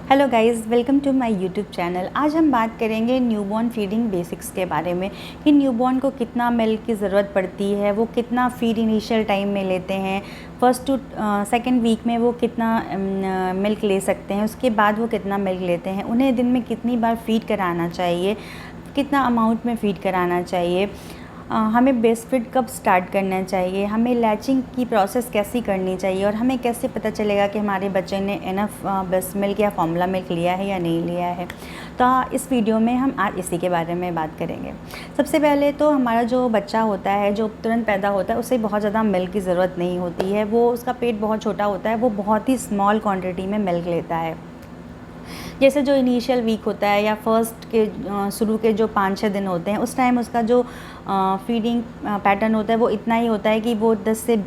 Hello guys, welcome to my YouTube channel. आज हम बात करेंगे न्यूबॉर्न फीडिंग बेसिक्स के बारे में कि न्यूबॉर्न को कितना मिल्क की ज़रूरत पड़ती है, वो कितना फीड इनिशियल टाइम में लेते हैं, फर्स्ट टू सेकंड वीक में वो कितना मिल्क ले सकते हैं, उसके बाद वो कितना मिल्क लेते हैं, उन्हें दिन में कितनी बार फीड कराना चाहिए, कितना अमाउंट में फ़ीड कराना चाहिए, हमें ब्रेस्ट फीड कब स्टार्ट करना चाहिए, हमें लैचिंग की प्रोसेस कैसी करनी चाहिए और हमें कैसे पता चलेगा कि हमारे बच्चे ने इनफ ब्रेस्ट मिल्क या फॉर्मूला मिल्क लिया है या नहीं लिया है। तो इस वीडियो में हम आज इसी के बारे में बात करेंगे। सबसे पहले तो हमारा जो बच्चा होता है, जो तुरंत पैदा होता है, उसे बहुत ज़्यादा मिल्क की ज़रूरत नहीं होती है। वो उसका पेट बहुत छोटा होता है, वो बहुत ही स्मॉल क्वान्टिटी में मिल्क लेता है। जैसे जो इनिशियल वीक होता है या फर्स्ट के शुरू के जो 5-6 दिन होते हैं, उस टाइम उसका जो फीडिंग पैटर्न होता है वो इतना ही होता है कि वो 10 से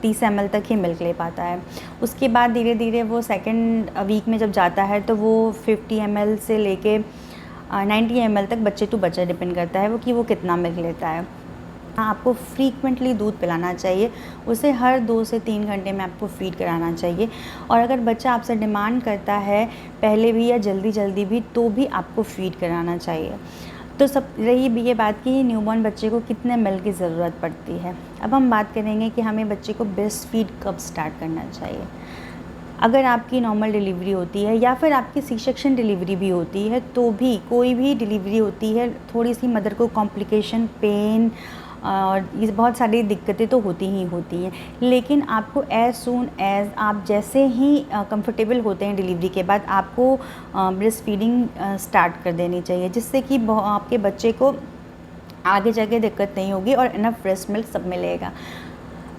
30 ml तक ही मिल्क ले पाता है। उसके बाद धीरे धीरे वो सेकेंड वीक में जब जाता है तो वो 50 ml से लेके 90 ml तक बच्चे टू बच्चा डिपेंड करता है वो कि वो कितना मिल्क लेता है। आपको फ्रीक्वेंटली दूध पिलाना चाहिए, उसे हर 2 से 3 घंटे में आपको फ़ीड कराना चाहिए। और अगर बच्चा आपसे डिमांड करता है पहले भी या जल्दी भी, तो भी आपको फ़ीड कराना चाहिए। तो सब रही भी ये बात कि न्यूबॉर्न बच्चे को कितने मिल्क की ज़रूरत पड़ती है। अब हम बात करेंगे कि हमें बच्चे को ब्रेस्ट फीड कब स्टार्ट करना चाहिए। अगर आपकी नॉर्मल डिलीवरी होती है या फिर आपकी सी सेक्शन डिलीवरी भी होती है, तो भी कोई भी डिलीवरी होती है, थोड़ी सी मदर को कॉम्प्लिकेशन, पेन और ये बहुत सारी दिक्कतें तो होती ही होती हैं। लेकिन आपको एज़ सून एज़ आप जैसे ही कंफर्टेबल होते हैं डिलीवरी के बाद, आपको ब्रेस्ट फीडिंग स्टार्ट कर देनी चाहिए, जिससे कि आपके बच्चे को आगे जाके दिक्कत नहीं होगी और इनफ ब्रेस्ट मिल्क सब मिलेगा।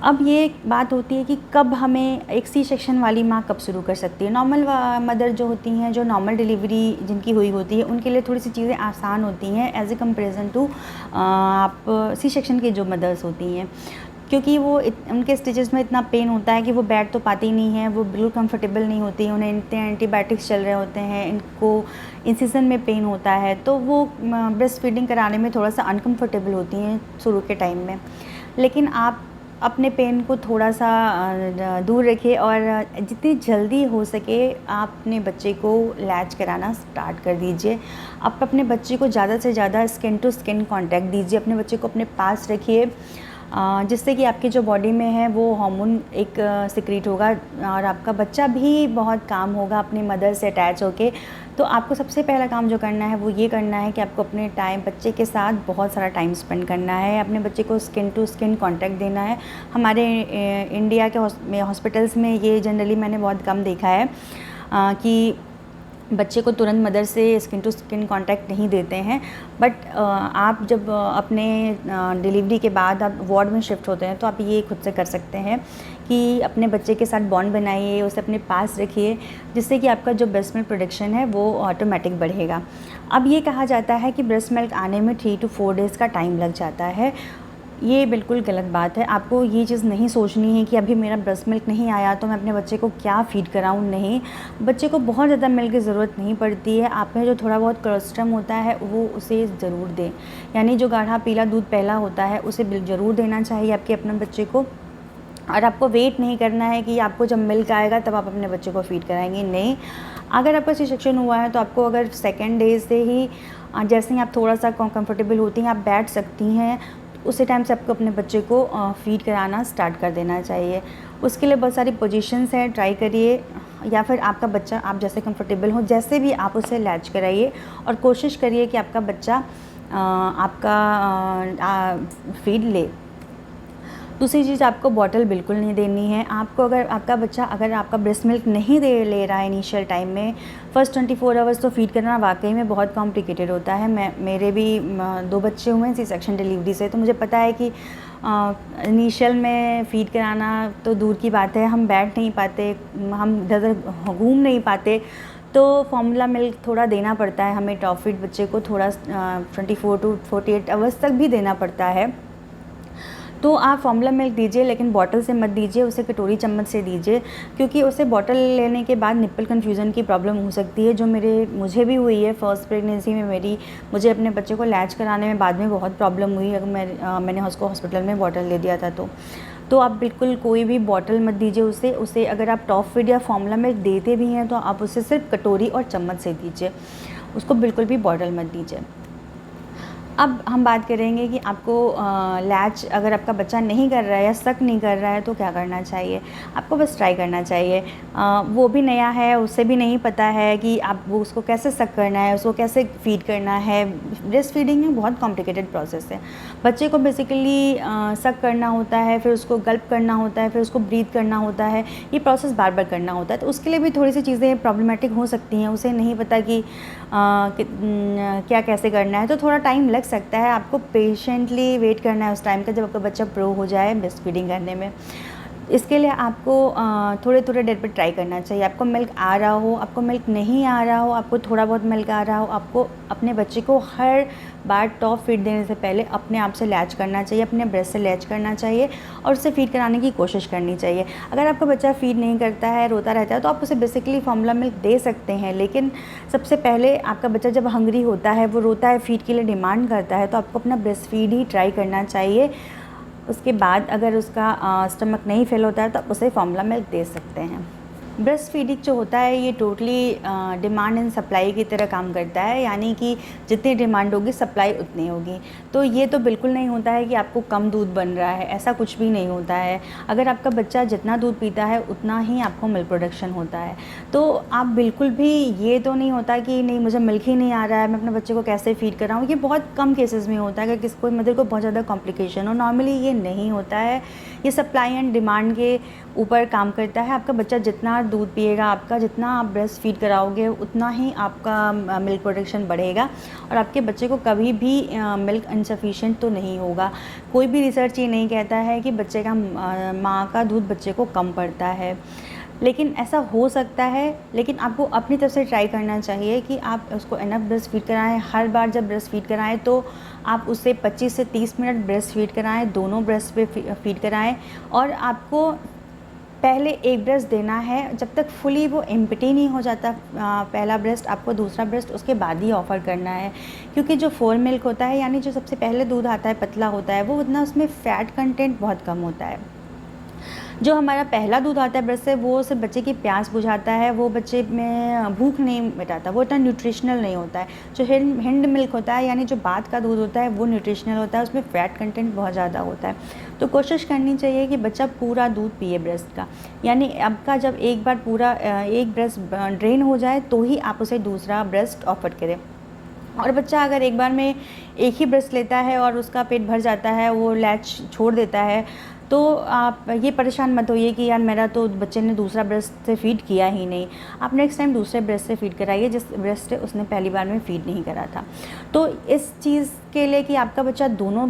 अब ये बात होती है कि कब हमें एक सी सेक्शन वाली माँ कब शुरू कर सकती है। नॉर्मल मदर जो होती हैं, जो नॉर्मल डिलीवरी जिनकी हुई होती है, उनके लिए थोड़ी सी चीज़ें आसान होती हैं एज़ ए कंपेरिजन टू आप सी सेक्शन की जो मदर्स होती हैं, क्योंकि वो उनके स्टिचेस में इतना पेन होता है कि वो बैठ तो पाती नहीं है, वो बिल्कुल कंफर्टेबल नहीं होती हैं, उन्हें इतने एंटीबायोटिक्स चल रहे होते हैं, इनको इंसिजन में पेन होता है, तो वो ब्रेस्ट फीडिंग कराने में थोड़ा सा अनकम्फर्टेबल होती हैं शुरू के टाइम में। लेकिन आप अपने पेन को थोड़ा सा दूर रखिए और जितनी जल्दी हो सके आप अपने बच्चे को लैच कराना स्टार्ट कर दीजिए। आप अपने बच्चे को ज़्यादा से ज़्यादा स्किन टू स्किन कांटेक्ट दीजिए, अपने बच्चे को अपने पास रखिए, जिससे कि आपकी जो बॉडी में है वो हार्मोन एक सिक्रीट होगा और आपका बच्चा भी बहुत काम होगा अपनी मदर से अटैच होके। तो आपको सबसे पहला काम जो करना है वो ये करना है कि आपको अपने बच्चे के साथ बहुत सारा टाइम स्पेंड करना है, अपने बच्चे को स्किन टू स्किन कांटेक्ट देना है। हमारे इंडिया के हॉस्पिटल्स में ये जनरली मैंने बहुत कम देखा है कि बच्चे को तुरंत मदर से स्किन टू स्किन कांटेक्ट नहीं देते हैं। बट आप जब अपने डिलीवरी के बाद आप वार्ड में शिफ्ट होते हैं, तो आप ये खुद से कर सकते हैं कि अपने बच्चे के साथ बॉन्ड बनाइए, उसे अपने पास रखिए, जिससे कि आपका जो ब्रेस्ट मिल्क प्रोडक्शन है वो ऑटोमेटिक बढ़ेगा। अब ये कहा जाता है कि ब्रेस्ट मिल्क आने में 3 to 4 डेज़ का टाइम लग जाता है। ये बिल्कुल गलत बात है। आपको ये चीज़ नहीं सोचनी है कि अभी मेरा ब्रेस्ट मिल्क नहीं आया तो मैं अपने बच्चे को क्या फ़ीड कराऊँ। नहीं, बच्चे को बहुत ज़्यादा मिल्क की ज़रूरत नहीं पड़ती है। आप में जो थोड़ा बहुत कोलेस्ट्रम होता है वो उसे ज़रूर दें, यानी जो गाढ़ा पीला दूध पहला होता है उसे ज़रूर देना चाहिए आपके अपने बच्चे को। और आपको वेट नहीं करना है कि आपको जब मिल्क आएगा तब आप अपने बच्चे को फ़ीड कराएंगे। नहीं, अगर आपका सी सेक्शन हुआ है तो आपको अगर सेकेंड डे से ही जैसे ही आप थोड़ा सा कंफर्टेबल होती हैं, आप बैठ सकती हैं, उसी टाइम से आपको अपने बच्चे को फ़ीड कराना स्टार्ट कर देना चाहिए। उसके लिए बहुत सारी पोजीशंस हैं, ट्राई करिए, या फिर आपका बच्चा आप जैसे कंफर्टेबल हो जैसे भी आप उसे लैच कराइए और कोशिश करिए कि आपका बच्चा आपका फ़ीड ले। दूसरी चीज़, आपको बॉटल बिल्कुल नहीं देनी है। आपको अगर आपका ब्रेस्ट मिल्क नहीं ले रहा है इनिशियल टाइम में, फ़र्स्ट 24 आवर्स तो फ़ीड करना वाकई में बहुत कॉम्प्लिकेटेड होता है। मेरे भी 2 बच्चे हुए हैं सी सेक्शन डिलीवरी से, तो मुझे पता है कि इनिशियल में फ़ीड कराना तो दूर की बात है, हम बैठ नहीं पाते, हम इधर घूम नहीं पाते, तो फॉर्मूला मिल्क थोड़ा देना पड़ता है हमें। टॉप फीड बच्चे को थोड़ा 24 to 48 आवर्स तक भी देना पड़ता है। तो आप फॉर्मूला मिल्क दीजिए, लेकिन बॉटल से मत दीजिए, उसे कटोरी चम्मच से दीजिए, क्योंकि उसे बॉटल लेने के बाद निप्पल कन्फ्यूज़न की प्रॉब्लम हो सकती है, जो मुझे भी हुई है। फर्स्ट प्रेगनेंसी में मुझे अपने बच्चे को लैच कराने में बाद में बहुत प्रॉब्लम हुई, अगर मैंने उसको हॉस्पिटल में बॉटल ले दिया था। तो आप बिल्कुल कोई भी बॉटल मत दीजिए उसे अगर आप टॉप फीड या फॉर्मूला मिल्क देते भी हैं तो आप उसे सिर्फ कटोरी और चम्मच से दीजिए, उसको बिल्कुल भी बॉटल मत दीजिए। अब हम बात करेंगे कि आपको लैच अगर आपका बच्चा नहीं कर रहा है या सक नहीं कर रहा है तो क्या करना चाहिए। आपको बस ट्राई करना चाहिए। वो भी नया है, उसे भी नहीं पता है कि आप वो उसको कैसे सक करना है, उसको कैसे फीड करना है। ब्रेस्ट फीडिंग में बहुत कॉम्प्लिकेटेड प्रोसेस है। बच्चे को बेसिकली सक करना होता है, फिर उसको गल्प करना होता है, फिर उसको ब्रीथ करना होता है। ये प्रोसेस बार बार करना होता है, तो उसके लिए भी थोड़ी सी चीज़ें प्रॉब्लमेटिक हो सकती हैं। उसे नहीं पता कि क्या कैसे करना है, तो थोड़ा टाइम लग सकता है। आपको पेशेंटली वेट करना है उस टाइम का जब आपका बच्चा प्रो हो जाए ब्रेस्ट फीडिंग करने में। इसके लिए आपको थोड़े थोड़े देर पे ट्राई करना चाहिए। आपको मिल्क आ रहा हो, आपको मिल्क नहीं आ रहा हो, आपको थोड़ा बहुत मिल्क आ रहा हो, आपको अपने बच्चे को हर बार टॉप फीड देने से पहले अपने आप से लैच करना चाहिए, अपने ब्रेस्ट से लैच करना चाहिए और उसे फीड कराने की कोशिश करनी चाहिए। अगर आपका बच्चा फीड नहीं करता है, रोता रहता है, तो आप उसे बेसिकली फॉर्मूला मिल्क दे सकते हैं। लेकिन सबसे पहले आपका बच्चा जब हंग्री होता है, वो रोता है, फीड के लिए डिमांड करता है, तो आपको अपना ब्रेस्ट फीड ही ट्राई करना चाहिए। उसके बाद अगर उसका स्टमक नहीं फिल होता है तो आप उसे फॉर्मूला मिल्क दे सकते हैं। ब्रेस्ट फीडिंग जो होता है ये टोटली डिमांड एंड सप्लाई की तरह काम करता है, यानी कि जितनी डिमांड होगी सप्लाई उतनी होगी। तो ये तो बिल्कुल नहीं होता है कि आपको कम दूध बन रहा है, ऐसा कुछ भी नहीं होता है। अगर आपका बच्चा जितना दूध पीता है उतना ही आपको मिल्क प्रोडक्शन होता है। तो आप बिल्कुल भी ये तो नहीं होता कि नहीं मुझे मिल्क ही नहीं आ रहा है, मैं अपने बच्चे को कैसे फीड कराऊँ। ये बहुत कम केसेस में होता है अगर किसी कोई मदर को बहुत ज़्यादा कॉम्प्लिकेशन हो। नॉर्मली ये नहीं होता है। ये सप्लाई एंड डिमांड के ऊपर काम करता है। आपका बच्चा जितना दूध पिएगा, आपका जितना आप ब्रेस्ट फीड कराओगे उतना ही आपका मिल्क प्रोडक्शन बढ़ेगा और आपके बच्चे को कभी भी मिल्क इनसफिशिएंट तो नहीं होगा। कोई भी रिसर्च ये नहीं कहता है कि बच्चे का माँ का दूध बच्चे को कम पड़ता है, लेकिन ऐसा हो सकता है। लेकिन आपको अपनी तरफ से ट्राई करना चाहिए कि आप उसको इनफ ब्रेस्ट फीड कराएं। हर बार जब ब्रेस्ट फीड कराएं तो आप उसे 25 से 30 मिनट ब्रेस्ट फीड कराएं, दोनों ब्रेस्ट पे फीड कराएं। और आपको पहले एक ब्रेस्ट देना है, जब तक फुली वो एम्प्टी नहीं हो जाता पहला ब्रेस्ट, आपको दूसरा ब्रेस्ट उसके बाद ही ऑफ़र करना है। क्योंकि जो फोर मिल्क होता है, यानी जो सबसे पहले दूध आता है पतला होता है, वो उतना उसमें फ़ैट कंटेंट बहुत कम होता है। जो हमारा पहला दूध आता है ब्रेस्ट से, वो सिर्फ बच्चे की प्यास बुझाता है, वो बच्चे में भूख नहीं मिटाता, वो इतना न्यूट्रिशनल नहीं होता है। जो हिंड मिल्क होता है, यानी जो बाद का दूध होता है, वो न्यूट्रिशनल होता है, उसमें फ़ैट कंटेंट बहुत ज़्यादा होता है। तो कोशिश करनी चाहिए कि बच्चा पूरा दूध पिए ब्रेस्ट का, यानी आपका जब एक बार पूरा एक ब्रेस्ट ड्रेन हो जाए तो ही आप उसे दूसरा ब्रेस्ट ऑफर करें। और बच्चा अगर एक बार में एक ही ब्रेस्ट लेता है और उसका पेट भर जाता है, वो लैच छोड़ देता है, तो आप ये परेशान मत होइए कि यार मेरा तो बच्चे ने दूसरा ब्रेस्ट से फ़ीड किया ही नहीं। आप नेक्स्ट टाइम दूसरे ब्रेस्ट से फ़ीड कराइए जिस ब्रेस्ट से उसने पहली बार में फ़ीड नहीं करा था। तो इस चीज़ के लिए कि आपका बच्चा दोनों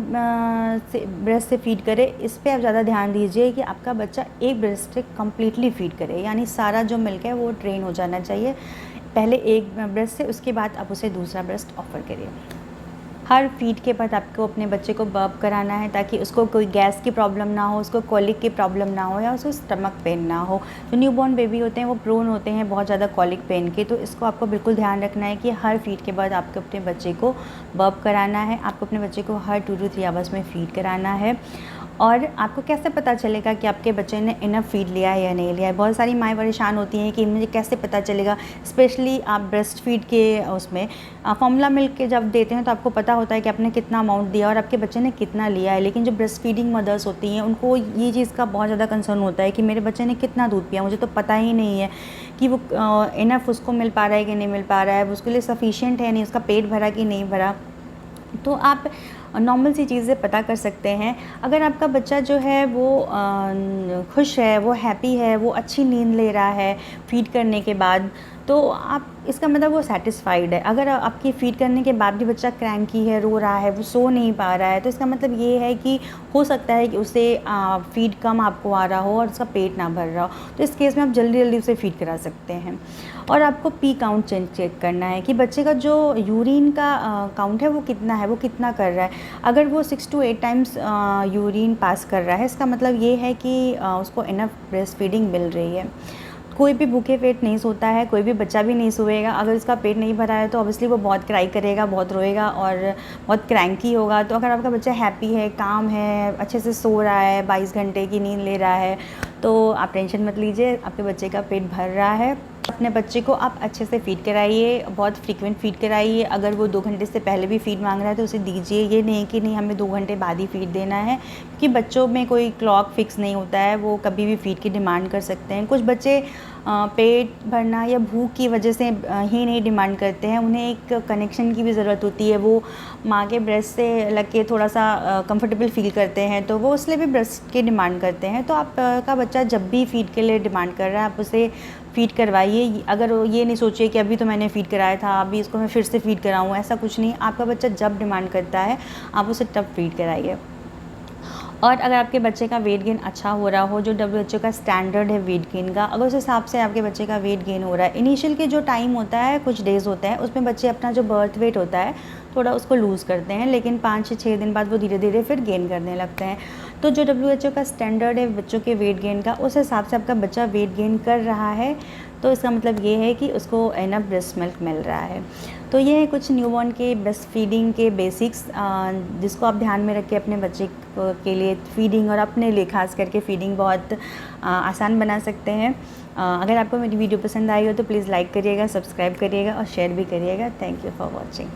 से ब्रेस्ट से फ़ीड करे, इस पे आप ज़्यादा ध्यान दीजिए कि आपका बच्चा एक ब्रेस्ट से कम्प्लीटली फ़ीड करे, यानी सारा जो मिल्क है वो ड्रेन हो जाना चाहिए पहले एक ब्रेस्ट से, उसके बाद आप उसे दूसरा ब्रेस्ट ऑफ़र करिए। हर फीड के बाद आपको अपने बच्चे को बर्प कराना है ताकि उसको कोई गैस की प्रॉब्लम ना हो, उसको कॉलिक की प्रॉब्लम ना हो या उसको स्टमक पेन ना हो। जो न्यूबॉर्न बेबी होते हैं वो प्रोन होते हैं बहुत ज़्यादा कॉलिक पेन के, तो इसको आपको बिल्कुल ध्यान रखना है कि हर फीड के बाद आपको अपने बच्चे को बर्प कराना है। आपको अपने बच्चे को हर 2 to 3 आवर्स में फ़ीड कराना है। और आपको कैसे पता चलेगा कि आपके बच्चे ने इनफ फीड लिया है या नहीं लिया है। बहुत सारी माएँ परेशान होती हैं कि मुझे कैसे पता चलेगा, स्पेशली आप ब्रेस्ट फीड के उसमें फॉर्मूला मिल्क के जब देते हैं तो आपको पता होता है कि आपने कितना अमाउंट दिया और आपके बच्चे ने कितना लिया है। लेकिन जो ब्रेस्ट फीडिंग मदर्स होती हैं उनको ये चीज़ का बहुत ज़्यादा कंसर्न होता है कि मेरे बच्चे ने कितना दूध पिया, मुझे तो पता ही नहीं है कि वो इनफ उसको मिल पा रहा है कि नहीं मिल पा रहा है, उसके लिए सफिशिएंट है नहीं, उसका पेट भरा कि नहीं भरा। तो आप नॉर्मल सी चीज़ें पता कर सकते हैं। अगर आपका बच्चा जो है वो खुश है, वो हैप्पी है, वो अच्छी नींद ले रहा है फ़ीड करने के बाद, तो आप इसका मतलब वो सेटिस्फाइड है। अगर आपकी फ़ीड करने के बाद भी बच्चा क्रैंकी है, रो रहा है, वो सो नहीं पा रहा है, तो इसका मतलब ये है कि हो सकता है कि उसे फ़ीड कम आपको आ रहा हो और उसका पेट ना भर रहा हो। तो इस केस में आप जल्दी जल्दी उसे फ़ीड करा सकते हैं। और आपको पी काउंट चेक करना है कि बच्चे का जो यूरिन का काउंट है वो कितना है, वो कितना कर रहा है। अगर वो 6 to 8 टाइम्स यूरिन पास कर रहा है, इसका मतलब ये है कि उसको इनफ ब्रेस्ट फीडिंग मिल रही है। कोई भी भूखे पेट नहीं सोता है, कोई भी बच्चा भी नहीं सोएगा। अगर उसका पेट नहीं भरा है तो ऑब्वियसली वो बहुत क्राई करेगा, बहुत रोएगा और बहुत क्रैंकी होगा। तो अगर आपका बच्चा हैप्पी है, काम है, अच्छे से सो रहा है, 22 घंटे की नींद ले रहा है, तो आप टेंशन मत लीजिए, आपके बच्चे का पेट भर रहा है। अपने बच्चे को आप अच्छे से फ़ीड कराइए, बहुत फ्रीक्वेंट फ़ीड कराइए। अगर वो 2 घंटे से पहले भी फ़ीड मांग रहा है तो उसे दीजिए। ये नहीं कि नहीं हमें 2 घंटे बाद ही फ़ीड देना है, क्योंकि बच्चों में कोई क्लॉक फ़िक्स नहीं होता है, वो कभी भी फ़ीड की डिमांड कर सकते हैं। कुछ बच्चे पेट भरना या भूख की वजह से ही नहीं डिमांड करते हैं, उन्हें एक कनेक्शन की भी ज़रूरत होती है। वो माँ के ब्रेस्ट से लग के थोड़ा सा कंफर्टेबल फ़ील करते हैं, तो वो इसलिए भी ब्रेस्ट की डिमांड करते हैं। तो आपका बच्चा जब भी फ़ीड के लिए डिमांड कर रहा है, आप उसे फ़ीड करवाइए। अगर ये नहीं सोचिए कि अभी तो मैंने फ़ीड कराया था, अभी इसको मैं फिर से फ़ीड कराऊँ, ऐसा कुछ नहीं। आपका बच्चा जब डिमांड करता है, आप उसे तब फ़ीड कराइए। और अगर आपके बच्चे का वेट गेन अच्छा हो रहा हो, जो WHO का स्टैंडर्ड है वेट गेन का, अगर उस हिसाब से आपके बच्चे का वेट गेन हो रहा है, इनिशियल के जो टाइम होता है, कुछ डेज़ होते हैं, उसमें बच्चे अपना जो बर्थ वेट होता है थोड़ा उसको लूज़ करते हैं, लेकिन 5 से 6 दिन बाद वो धीरे धीरे फिर गेन करने लगते हैं। तो जो WHO का स्टैंडर्ड है बच्चों के वेट गेन का, उस हिसाब से आपका बच्चा वेट गेन कर रहा है, तो इसका मतलब ये है कि उसको इनफ ब्रेस्ट मिल्क मिल रहा है। तो ये है कुछ न्यूबॉर्न के ब्रेस्ट फीडिंग के बेसिक्स, जिसको आप ध्यान में रख के अपने बच्चे के लिए फीडिंग और अपने लिए खास करके फीडिंग बहुत आसान बना सकते हैं। अगर आपको मेरी वीडियो पसंद आई हो तो प्लीज़ लाइक करिएगा, सब्सक्राइब करिएगा और शेयर भी करिएगा। Thank you for watching.